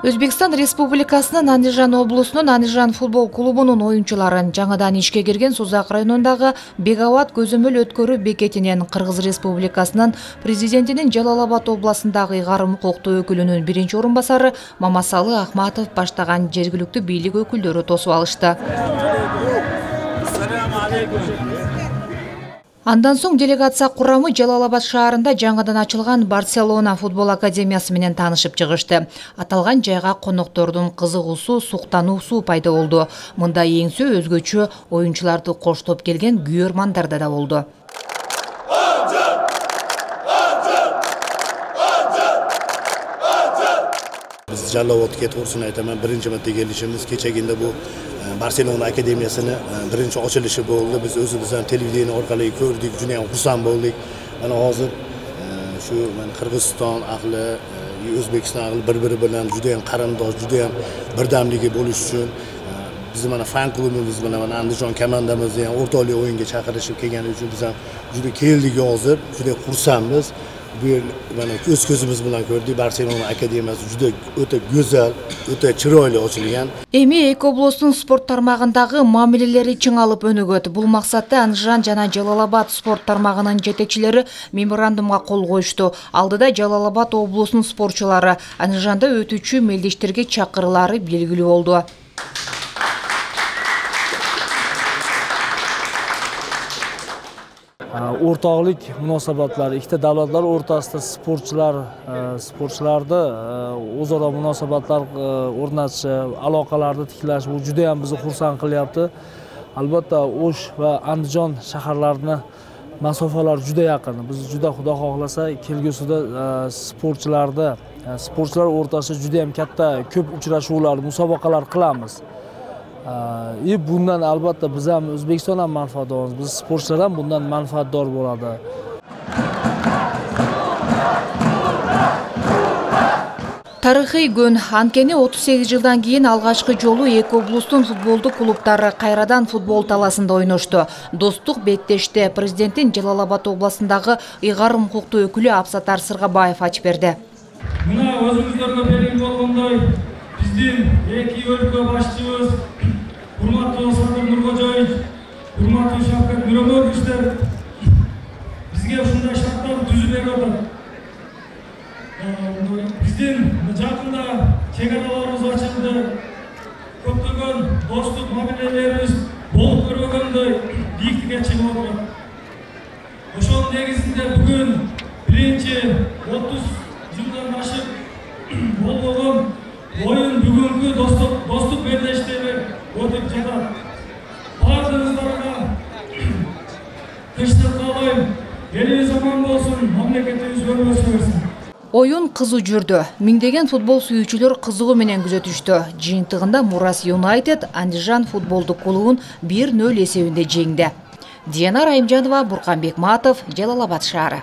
Өзбекстан Республикасынын Андижан облусунун Андижан футбол клубунун оюнчуларын жаңадан ишке кирген Созак районундагы Беговат көзөмөл өткөрүү бекетинен Кыргыз Республикасынын президентинин Жалал-Абад областындагы ыйгарым укуктуу өкүлүнүн биринчи орун басары Мамасалы Ахматов баштаган жергиликтүү бийлик өкүлдөрү тосуп алышты. Андан соң делегация курамы Жалал-Абад шаарында жаңадан ачылган Барселона футбол академиясы менен таанышып чыгышты. Аталган жайга коноктордун кызыгуусу, суктануусу пайда болду. Мында эңсө өзгөчө оюнчуларды коштоп келген күйөрмандар да болду. Biz Жалал-Абадга to'g'risini aytaman, birinchi marta kelishimiz kechagina bu Barselona akademiyasini birinchi ochilishi bo'ldi. Biz o'zimizdan televideniya orqali ko'rdik, juda ham xursand bo'ldik. Mana hozir shu Qirg'iziston ahli, O'zbekiston ahli bir-biri bilan juda ham qarindosh, juda ham birdamligi bo'lish uchun biz mana fan klubimiz bilan mana Andijon komandamizni ham o'rtoqlik o'yinga chaqirishib kelgani uchun biz ham juda keldik hozir, juda xursandmiz. Bu mana o'z ko'zimiz bilan ko'rdik, Barselona akademiyasi juda o'ta go'zal, o'ta chiroyli ochilgan. Эми эки облустун спорт тармагындагы мамилелери чың алып өнүгөт. Бул максатта Андижан жана Жалал-Абад спорт тармагынын жетекчилери меморандумга кол коюшту. Алдыда Жалал-Абад облусунун спортчулары Андижанда өтүүчү мелдештерге чакырылары белгилүү болду. O'rtoqlik munosabatlari ikkita davlatlar o'rtasida sportchilarni o'zaro munosabatlar o'rnatish, aloqalarni tiklash bu juda ham bizni xursand qilyapti. Albatta O'sh va Andijon shaharlarini masofalar juda yaqin. Biz juda xudo xohlasa kelgusida sportchilar o'rtasida juda ham katta ko'p uchrashuvlar, musobaqalar qilamiz. Bundan albatta biz ham O'zbekiston ham manfaatdormiz, biz sportchilar ham bundan manfaatdor bo'ladi. Тарыхый күн. Анткени 38 жылдан кийин алгачкы жолу эки облустун футболдук клубтары кайрадан футбол таласында ойношту. Достук беттеште президенттин Жалал-Абад областындагы ыйгарым укуктуу өкүлү Абсатар Сыргабаев ачып берди. Мына өзүңүздөргө белгилүү болгондой, биздин эки өлкө башчыбыз урматтуу Садыр Нуркожоевич, урматтуу Шавкат Миромоновичтер бизге ушундай шарттарды түзүп берип атат. Биздин жакында чек араларыбыз ачылды, көптөгөн достук мамилелерибиз болуп көрбөгөндөй бийликке чыгып атат. Ошонун негизинде бүгүн биринчи 30 жылдан ашып болгон oyun bugünkü dostluk birleştiğini gördük canım. Bardığınızlarına kışlık kalayım. Yeni zaman olsun, memleketiniz görmesi versin. Oyun кызуу жүрдү. Миңдеген футбол сүйүүчүлөр кызыгуу менен күзөтүштү. Жыйынтыгында Мурас Юнайтед Андижан футболдук клубун 1-0 эсебинде жеңди. Диана Райымжанова, Бурканбек Матов, Жалал-Абад шаары.